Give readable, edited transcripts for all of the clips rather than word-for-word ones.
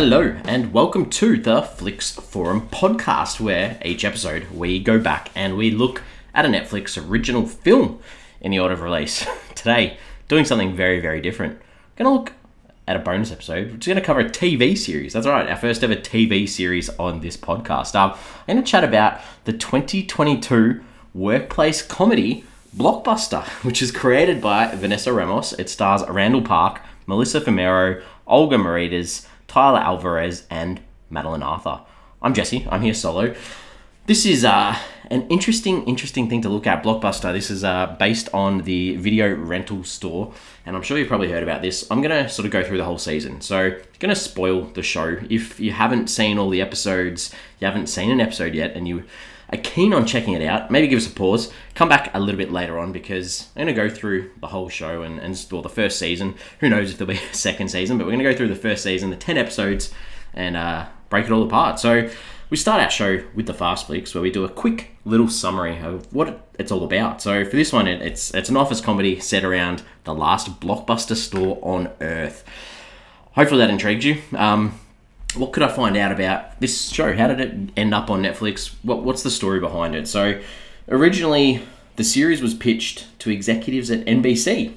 Hello and welcome to the Flix Forum podcast, where each episode we go back and we look at a Netflix original film in the order of release. Today, doing something very, very different. Going to look at a bonus episode, which is going to cover a TV series. That's right, our first ever TV series on this podcast. I'm going to chat about the 2022 workplace comedy Blockbuster, which is created by Vanessa Ramos. It stars Randall Park, Melissa Fumero, Olga Merediz, Tyler Alvarez and Madeline Arthur. I'm Jesse. I'm here solo. This is an interesting thing to look at. Blockbuster. This is based on the video rental store, and I'm sure you've probably heard about this. I'm going to sort of go through the whole season, so I'm going to spoil the show. If you haven't seen all the episodes, you haven't seen an episode yet, and you are keen on checking it out, maybe give us a pause, come back a little bit later on, because I'm going to go through the whole show and the first season. Who knows if there'll be a second season, but we're going to go through the first season, the 10 episodes, and break it all apart. So we start our show with the Fast Flix, where we do a quick little summary of what it's all about. So for this one, it's an office comedy set around the last Blockbuster store on Earth. Hopefully that intrigued you. What could I find out about this show? How did it end up on Netflix? What's the story behind it? So originally, the series was pitched to executives at NBC.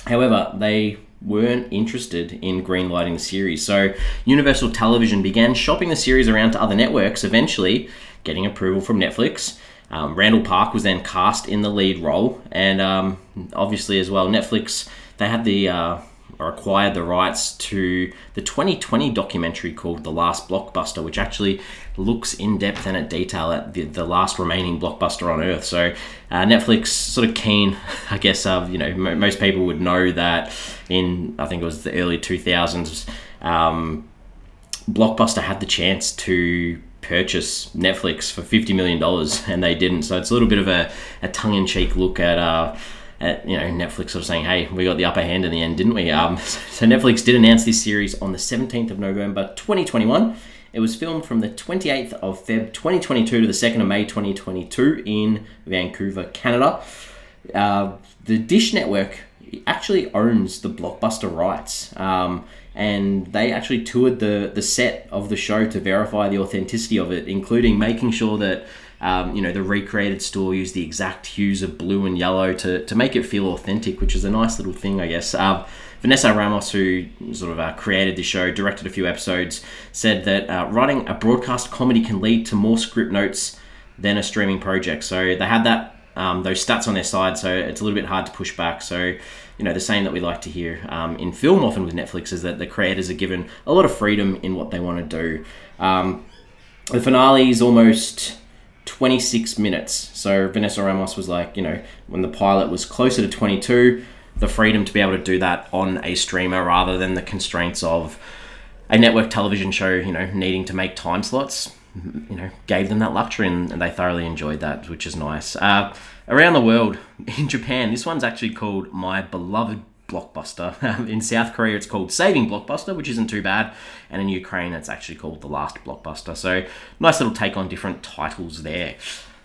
However, they weren't interested in greenlighting the series. So Universal Television began shopping the series around to other networks, eventually getting approval from Netflix. Randall Park was then cast in the lead role. And obviously as well, Netflix, they had acquired the rights to the 2020 documentary called The Last Blockbuster, which actually looks in depth and at detail at the last remaining blockbuster on Earth. So Netflix sort of keen, I guess, most people would know that in, I think it was the early 2000s, Blockbuster had the chance to purchase Netflix for $50 million and they didn't. So it's a little bit of a tongue-in-cheek look at Netflix sort of saying, hey, we got the upper hand in the end, didn't we? So Netflix did announce this series on the 17th of November 2021. It was filmed from the 28th of Feb 2022 to the 2nd of May 2022 in Vancouver, Canada. The Dish Network actually owns the Blockbuster rights, and they actually toured the set of the show to verify the authenticity of it, including making sure that the recreated store used the exact hues of blue and yellow to make it feel authentic, which is a nice little thing, I guess. Vanessa Ramos, who sort of created the show, directed a few episodes, said that writing a broadcast comedy can lead to more script notes than a streaming project. So they had that those stats on their side, so it's a little bit hard to push back. So, the saying that we like to hear in film often with Netflix is that the creators are given a lot of freedom in what they want to do. The finale is almost 26 minutes. So Vanessa Ramos was like, when the pilot was closer to 22, the freedom to be able to do that on a streamer rather than the constraints of a network television show, needing to make time slots, gave them that luxury and they thoroughly enjoyed that, which is nice. Around the world, in Japan, this one's actually called My Beloved Blockbuster. In South Korea, it's called Saving Blockbuster, which isn't too bad. And in Ukraine, it's actually called The Last Blockbuster. So nice little take on different titles there.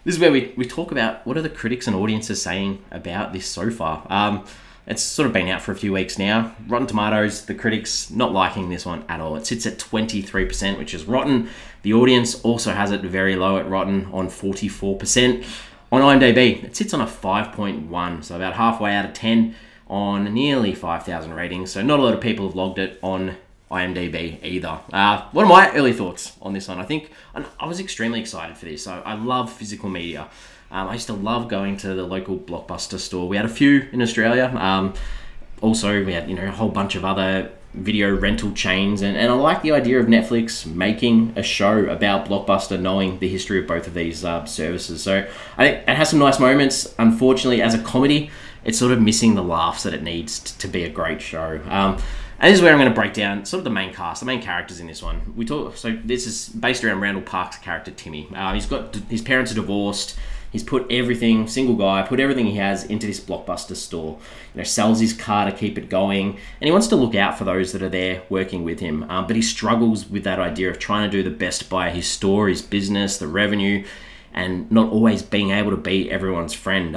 This is where we talk about what are the critics and audiences saying about this so far. It's sort of been out for a few weeks now. Rotten Tomatoes, the critics not liking this one at all. It sits at 23%, which is rotten. The audience also has it very low at rotten on 44%. On IMDb, it sits on a 5.1, so about halfway out of 10 on nearly 5,000 ratings. So not a lot of people have logged it on IMDb either. What are my early thoughts on this one? I was extremely excited for this. I love physical media. I used to love going to the local Blockbuster store. We had a few in Australia. Also, we had a whole bunch of other video rental chains, and I like the idea of Netflix making a show about Blockbuster, knowing the history of both of these services. So I think it has some nice moments. Unfortunately, as a comedy, it's sort of missing the laughs that it needs to be a great show. And this is where I'm going to break down sort of the main cast, the main characters in this one. So this is based around Randall Park's character, Timmy. His parents are divorced. He's put everything, single guy, put everything he has into this Blockbuster store. Sells his car to keep it going, and he wants to look out for those that are there working with him. But he struggles with that idea of trying to do the best by his store, his business, the revenue, and not always being able to be everyone's friend.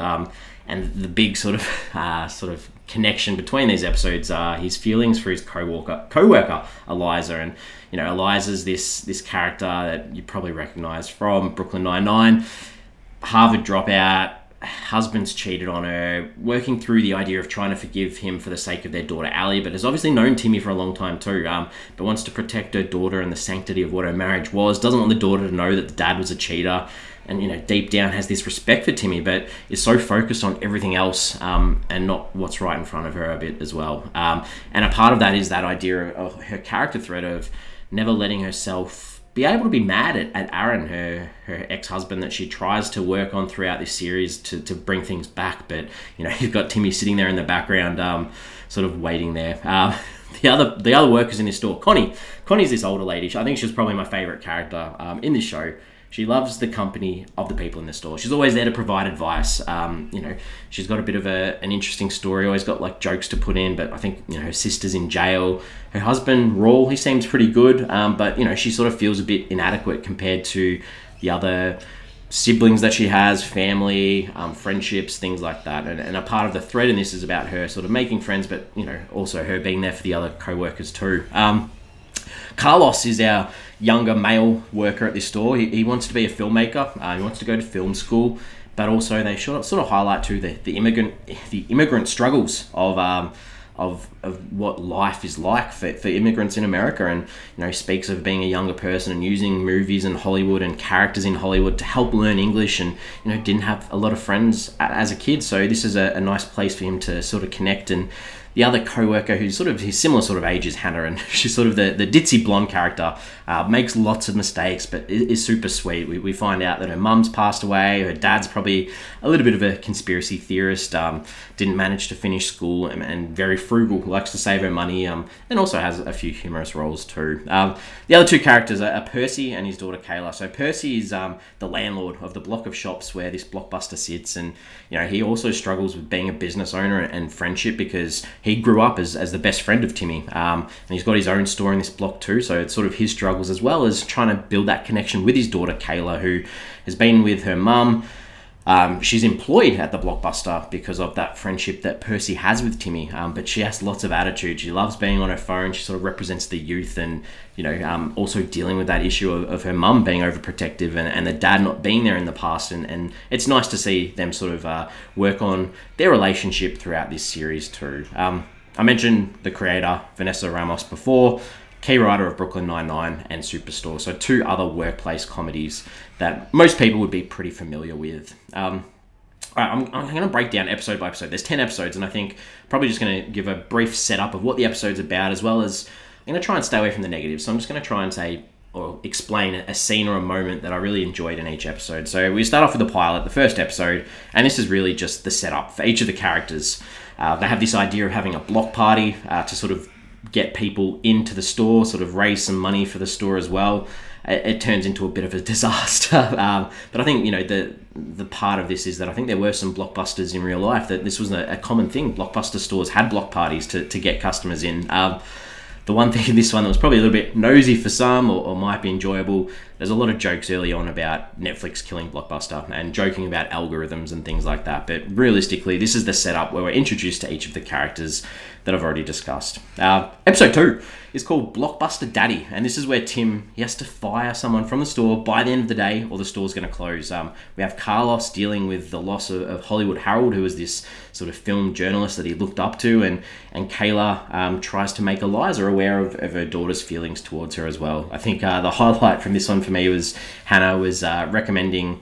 And the big sort of connection between these episodes are his feelings for his co-worker Eliza. And Eliza's this character that you probably recognize from Brooklyn Nine-Nine, Harvard dropout, husband's cheated on her, working through the idea of trying to forgive him for the sake of their daughter Allie, but has obviously known Timmy for a long time too, but wants to protect her daughter and the sanctity of what her marriage was, doesn't want the daughter to know that the dad was a cheater, and deep down has this respect for Timmy, but is so focused on everything else and not what's right in front of her a bit as well. And a part of that is that idea of her character thread of never letting herself be able to be mad at Aaron, her ex-husband, that she tries to work on throughout this series to bring things back. But you've got Timmy sitting there in the background, sort of waiting there. The other workers in this store, Connie's this older lady. I think she's probably my favorite character in this show. She loves the company of the people in the store. She's always there to provide advice. She's got a bit of an interesting story, always got like jokes to put in, but I think, her sister's in jail. Her husband, Raul, he seems pretty good, but, she sort of feels a bit inadequate compared to the other siblings that she has, family, friendships, things like that. And a part of the thread in this is about her sort of making friends, but, also her being there for the other co-workers too. Carlos is our younger male worker at this store. He wants to be a filmmaker. He wants to go to film school, but also they sort of highlight too the immigrant struggles of what life is like for immigrants in America, and he speaks of being a younger person and using movies and Hollywood and characters in Hollywood to help learn English, and didn't have a lot of friends as a kid, so this is a nice place for him to sort of connect. And the other co-worker, who's sort of his similar sort of age as Hannah, and she's sort of the ditzy blonde character, makes lots of mistakes, but is super sweet. We find out that her mum's passed away, her dad's probably a little bit of a conspiracy theorist, didn't manage to finish school, and very frugal, likes to save her money, and also has a few humorous roles too. The other two characters are Percy and his daughter Kayla. So Percy is the landlord of the block of shops where this Blockbuster sits, and he also struggles with being a business owner and friendship, because he grew up as the best friend of Timmy, and he's got his own store in this block too, so it's sort of his struggles as well as trying to build that connection with his daughter Kayla, who has been with her mum. She's employed at the Blockbuster because of that friendship that Percy has with Timmy, but she has lots of attitude. She loves being on her phone. She sort of represents the youth, and also dealing with that issue of her mum being overprotective and the dad not being there in the past, and it's nice to see them sort of work on their relationship throughout this series too. I mentioned the creator Vanessa Ramos before, key writer of Brooklyn Nine-Nine and Superstore, so two other workplace comedies that most people would be pretty familiar with. All right, I'm going to break down episode by episode. There's 10 episodes, and I think probably just going to give a brief setup of what the episode's about, as well as I'm going to try and stay away from the negatives. So I'm just going to try and say or explain a scene or a moment that I really enjoyed in each episode. So we start off with the pilot, the first episode, and this is really just the setup for each of the characters. They have this idea of having a block party to sort of get people into the store, sort of raise some money for the store as well. It turns into a bit of a disaster. But I think, the part of this is that I think there were some Blockbusters in real life, that this was a common thing. Blockbuster stores had block parties to get customers in. The one thing in this one that was probably a little bit nosy for some or might be enjoyable, there's a lot of jokes early on about Netflix killing Blockbuster and joking about algorithms and things like that. But realistically, this is the setup where we're introduced to each of the characters that I've already discussed. Episode 2 is called Blockbuster Daddy, and this is where Tim, he has to fire someone from the store by the end of the day or the store's going to close. We have Carlos dealing with the loss of Hollywood Harold, who was this sort of film journalist that he looked up to, and Kayla tries to make Eliza aware of her daughter's feelings towards her as well. I think the highlight from this one for me was Hannah was recommending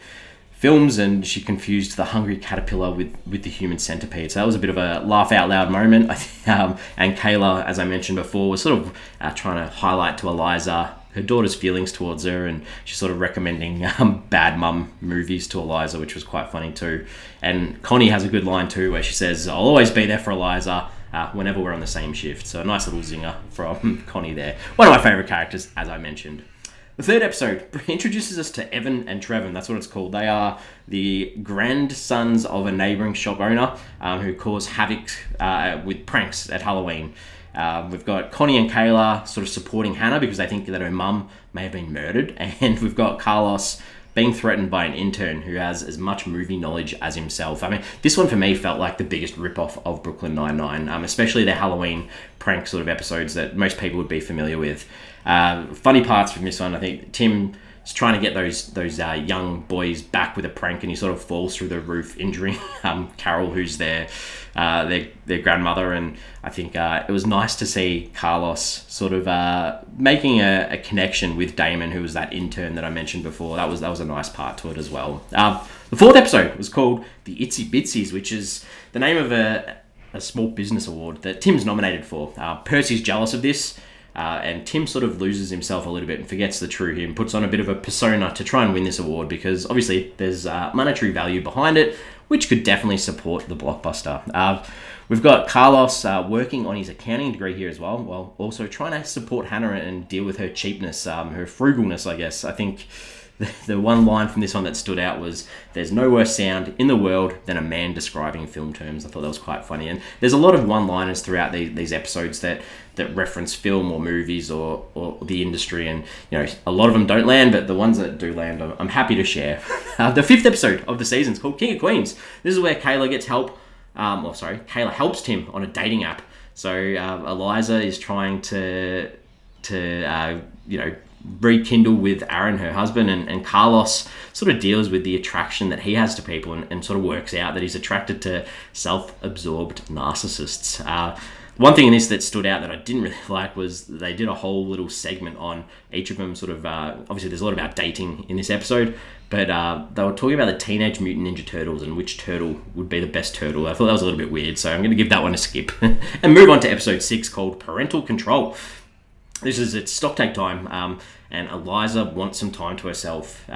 films, and she confused the hungry caterpillar with the human centipede. So that was a bit of a laugh out loud moment. And Kayla, as I mentioned before, was sort of trying to highlight to Eliza her daughter's feelings towards her, and she's sort of recommending bad mum movies to Eliza, which was quite funny too. And Connie has a good line too, where she says, "I'll always be there for Eliza whenever we're on the same shift." So a nice little zinger from Connie there. One of my favourite characters, as I mentioned. The third episode introduces us to Evan and Trevin. That's what it's called. They are the grandsons of a neighbouring shop owner who cause havoc with pranks at Halloween. We've got Connie and Kayla sort of supporting Hannah because they think that her mum may have been murdered. And we've got Carlos being threatened by an intern who has as much movie knowledge as himself. I mean, this one for me felt like the biggest ripoff of Brooklyn Nine-Nine, especially the Halloween prank sort of episodes that most people would be familiar with. Funny parts from this one, I think Tim is trying to get those young boys back with a prank, and he sort of falls through the roof, injuring Carol, who's their grandmother. And I think it was nice to see Carlos sort of making a connection with Damon, who was that intern that I mentioned before. That was a nice part to it as well. The fourth episode was called The Itsy Bitsies, which is the name of a small business award that Tim's nominated for. Percy's jealous of this. And Tim sort of loses himself a little bit and forgets the true him, puts on a bit of a persona to try and win this award, because obviously there's monetary value behind it, which could definitely support the Blockbuster. We've got Carlos working on his accounting degree here as well, while also trying to support Hannah and deal with her cheapness, her frugalness, I guess. I think the one line from this one that stood out was, "There's no worse sound in the world than a man describing film terms." I thought that was quite funny. And there's a lot of one-liners throughout these episodes that reference film or movies or the industry. And, you know, a lot of them don't land, but the ones that do land, I'm happy to share. The fifth episode of the season is called King of Queens. This is where Kayla gets help. Kayla helps Tim on a dating app. So Eliza is trying to rekindle with Aaron, her husband, and Carlos sort of deals with the attraction that he has to people, and sort of works out that he's attracted to self-absorbed narcissists. One thing in this that stood out that I didn't really like was they did a whole little segment on each of them. Sort of obviously there's a lot about dating in this episode, but they were talking about the Teenage Mutant Ninja Turtles and which turtle would be the best turtle. I thought that was a little bit weird, so I'm going to give that one a skip and move on to episode 6, called Parental Control. This is its stock take time, and Eliza wants some time to herself.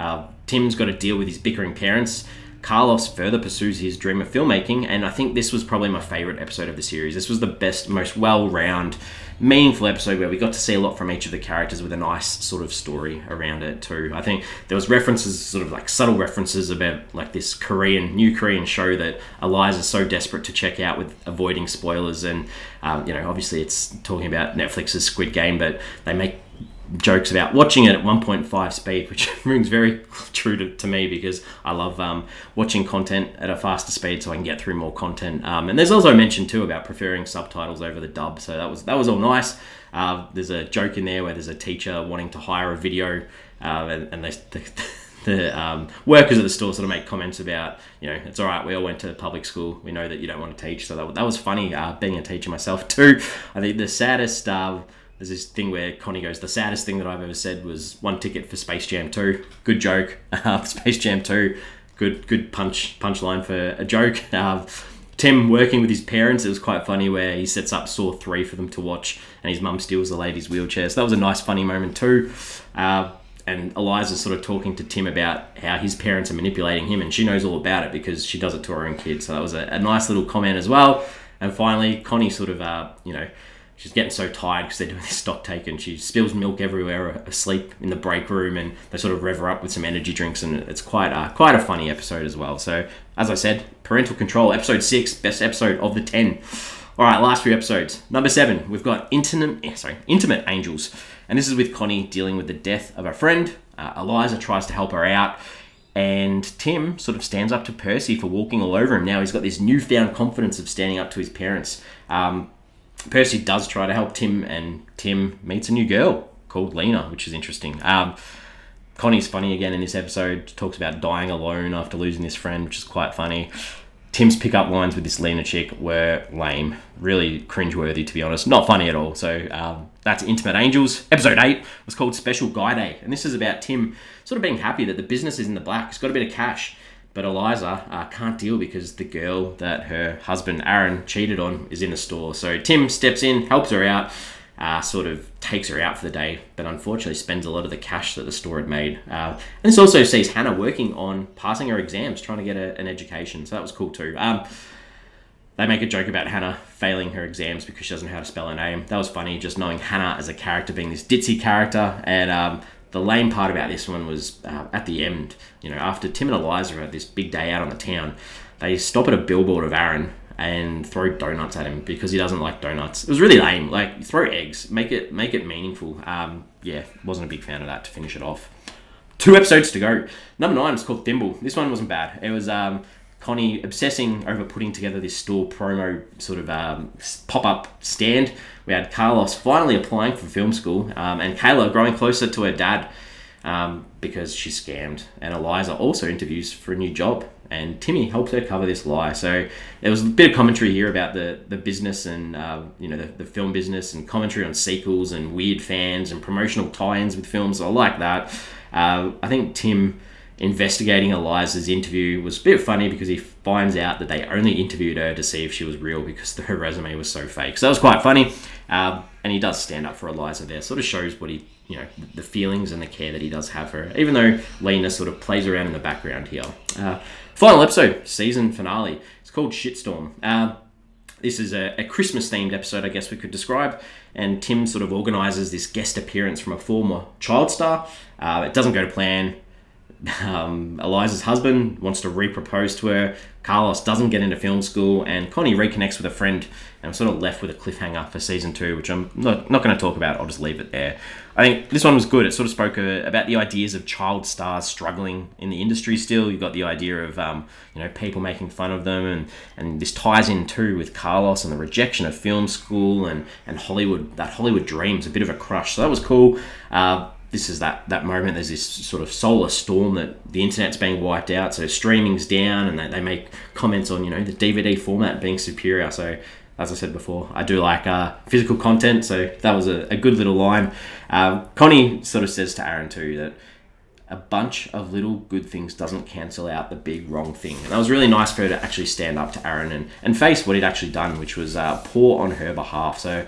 Tim's got to deal with his bickering parents. Carlos further pursues his dream of filmmaking, and I think this was probably my favourite episode of the series. This was the best, most well-round, meaningful episode where we got to see a lot from each of the characters with a nice sort of story around it too. I think there was references, sort of like subtle references about like this new Korean show that Eliza's so desperate to check out, with avoiding spoilers. And obviously it's talking about Netflix's Squid Game, but they make jokes about watching it at 1.5 speed, which rings very true to me, because I love watching content at a faster speed so I can get through more content. And there's also mention too about preferring subtitles over the dub, so that was all nice. There's a joke in there where there's a teacher wanting to hire a video, and the workers at the store sort of make comments about, it's all right, we all went to public school, we know that you don't want to teach. So that was funny, being a teacher myself too. I think the saddest... There's this thing where Connie goes, "The saddest thing that I've ever said was 1 ticket for Space Jam 2. Good joke. Space Jam 2, good punchline for a joke. Tim working with his parents, it was quite funny where he sets up Saw 3 for them to watch, and his mum steals the lady's wheelchair. So that was a nice funny moment too. And Eliza's sort of talking to Tim about how his parents are manipulating him, and she knows all about it because she does it to her own kids. So that was a nice little comment as well. And finally, Connie sort of, she's getting so tired because they're doing this stock take, and she spills milk everywhere asleep in the break room, and they sort of rev her up with some energy drinks, and it's quite a funny episode as well. So, as I said, Parental Control, episode 6, best episode of the 10. All right, last few episodes. Number 7, we've got Intimate Angels, and this is with Connie dealing with the death of a friend. Eliza tries to help her out, and Tim sort of stands up to Percy for walking all over him. Now he's got this newfound confidence of standing up to his parents. Percy does try to help Tim, and Tim meets a new girl called Lena, which is interesting. Connie's funny again in this episode, talks about dying alone after losing this friend, which is quite funny. Tim's pick-up lines with this Lena chick were lame, really cringeworthy, to be honest. Not funny at all. So that's Intimate Angels. Episode 8 was called Special Guy Day, and this is about Tim sort of being happy that the business is in the black. He's got a bit of cash. But Eliza can't deal because the girl that her husband Aaron cheated on is in the store. So Tim steps in, helps her out, sort of takes her out for the day, but unfortunately spends a lot of the cash that the store had made. And this also sees Hannah working on passing her exams, trying to get an education. So that was cool too. They make a joke about Hannah failing her exams because she doesn't know how to spell her name. That was funny, just knowing Hannah as a character being this ditzy character. And the lame part about this one was at the end, after Tim and Eliza had this big day out on the town, they stop at a billboard of Aaron and throw donuts at him because he doesn't like donuts. It was really lame. Like, throw eggs, make it meaningful. Wasn't a big fan of that to finish it off. 2 episodes to go. Number 9 is called Thimble. This one wasn't bad. It was Connie obsessing over putting together this store promo sort of pop-up stand. We had Carlos finally applying for film school, and Kayla growing closer to her dad because she's scammed. And Eliza also interviews for a new job, and Timmy helps her cover this lie. So there was a bit of commentary here about the business and the film business, and commentary on sequels and weird fans and promotional tie-ins with films. So I like that. I think Tim investigating Eliza's interview was a bit funny because he finds out that they only interviewed her to see if she was real because her resume was so fake. So that was quite funny. And he does stand up for Eliza there. Sort of shows what the feelings and the care that he does have for her, even though Lena sort of plays around in the background here. Final episode, season finale. It's called Shitstorm. This is a Christmas-themed episode, I guess we could describe. And Tim sort of organises this guest appearance from a former child star. It doesn't go to plan. Eliza's husband wants to re-propose to her. Carlos doesn't get into film school, and Connie reconnects with a friend, and I'm sort of left with a cliffhanger for season 2, which I'm not going to talk about. I'll just leave it there. I think this one was good. It sort of spoke about the ideas of child stars struggling in the industry still. You've got the idea of people making fun of them, and this ties in too with Carlos and the rejection of film school and Hollywood. That Hollywood dream's a bit of a crush. So that was cool. This is that moment. There's this sort of solar storm that the internet's being wiped out, so streaming's down, and they make comments on the DVD format being superior. So as I said before, I do like physical content, so that was a good little line. Connie sort of says to Aaron too that a bunch of little good things doesn't cancel out the big wrong thing. And that was really nice for her to actually stand up to Aaron and face what he'd actually done, which was poor on her behalf. So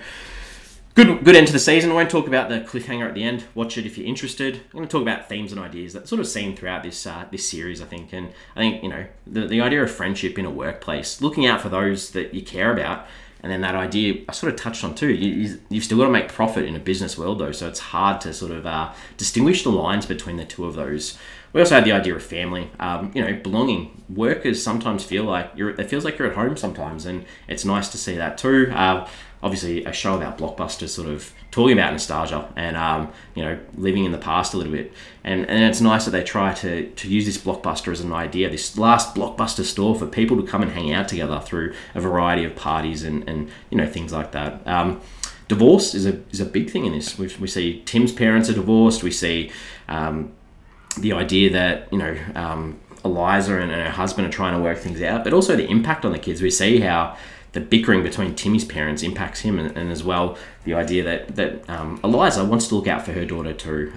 good end to the season. I won't talk about the cliffhanger at the end. Watch it if you're interested. I'm going to talk about themes and ideas that sort of seen throughout this series, I think. And I think, the idea of friendship in a workplace, looking out for those that you care about, and then that idea I sort of touched on too. You've still got to make profit in a business world though, so it's hard to sort of distinguish the lines between the two of those. We also had the idea of family, belonging. Workers sometimes feel like it feels like you're at home sometimes, and it's nice to see that too. Obviously, a show about Blockbuster sort of talking about nostalgia and, living in the past a little bit. And it's nice that they try to use this Blockbuster as an idea, this last Blockbuster store for people to come and hang out together through a variety of parties and things like that. Divorce is a big thing in this. We see Tim's parents are divorced. We see the idea that, Eliza and her husband are trying to work things out, but also the impact on the kids. We see how the bickering between Timmy's parents impacts him, and as well the idea that Eliza wants to look out for her daughter too.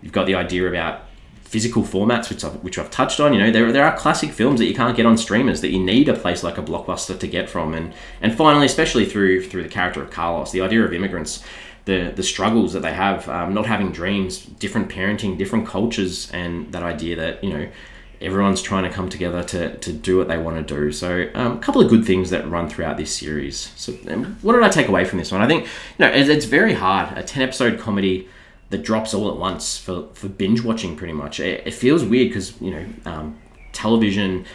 You've got the idea about physical formats, which I've touched on. There are classic films that you can't get on streamers that you need a place like a Blockbuster to get from, and finally, especially through the character of Carlos, the idea of immigrants, the struggles that they have, not having dreams, different parenting, different cultures, and that idea that everyone's trying to come together to do what they want to do. So a couple of good things that run throughout this series. So what did I take away from this one? I think it's very hard. A 10-episode comedy that drops all at once for binge watching pretty much. It feels weird because television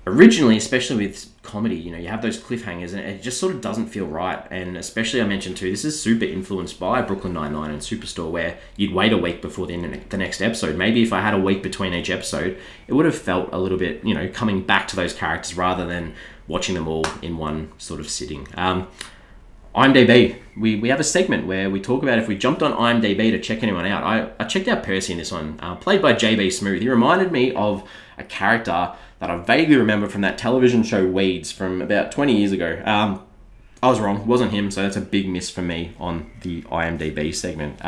originally, especially with comedy, you have those cliffhangers and it just sort of doesn't feel right. And especially I mentioned too, this is super influenced by Brooklyn Nine-Nine and Superstore, where you'd wait a week before the next episode. Maybe if I had a week between each episode, it would have felt a little bit, coming back to those characters rather than watching them all in one sort of sitting. IMDb, we have a segment where we talk about if we jumped on IMDb to check anyone out. I checked out Percy in this one, played by JB Smooth. He reminded me of a character that I vaguely remember from that television show Weeds from about 20 years ago. I was wrong, it wasn't him, so that's a big miss for me on the IMDb segment.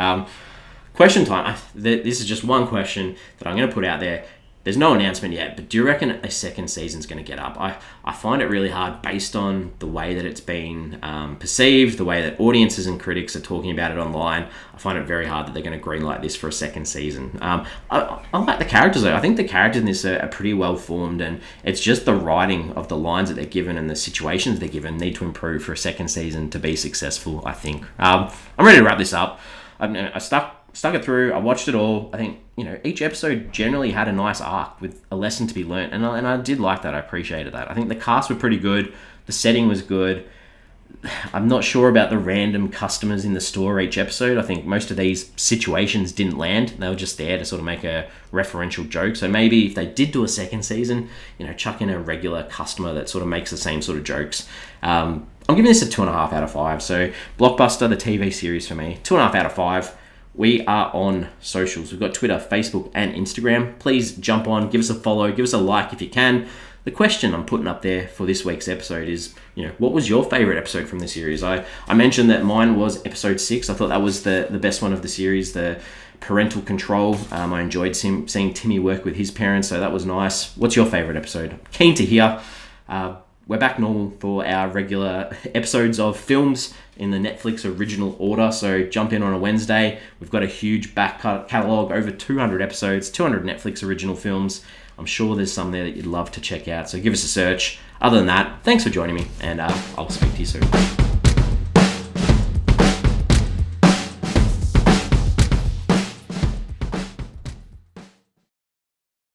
Question time. This is just one question that I'm going to put out there. There's no announcement yet, but do you reckon a second season's going to get up? I find it really hard based on the way that it's been perceived, the way that audiences and critics are talking about it online. I find it very hard that they're going to greenlight this for a second season. I like the characters though. I think the characters in this are pretty well formed, and it's just the writing of the lines that they're given and the situations they're given need to improve for a second season to be successful, I think. I'm ready to wrap this up. I stuck it through. I watched it all. I think each episode generally had a nice arc with a lesson to be learnt, and I did like that. I appreciated that. I think the cast were pretty good. The setting was good. I'm not sure about the random customers in the store each episode. I think most of these situations didn't land. They were just there to sort of make a referential joke. So maybe if they did do a second season, chuck in a regular customer that sort of makes the same sort of jokes. I'm giving this a 2.5 out of 5. So Blockbuster, the TV series for me, 2.5 out of 5. We are on socials. We've got Twitter, Facebook, and Instagram. Please jump on, give us a follow, give us a like if you can. The question I'm putting up there for this week's episode is, what was your favorite episode from the series? I mentioned that mine was episode 6. I thought that was the best one of the series, the parental control. I enjoyed seeing Timmy work with his parents, so that was nice. What's your favorite episode? Keen to hear. We're back normal for our regular episodes of films in the Netflix original order, so jump in on a Wednesday. We've got a huge back catalogue, over 200 episodes, 200 Netflix original films. I'm sure there's some there that you'd love to check out, so give us a search. Other than that, thanks for joining me, and I'll speak to you soon.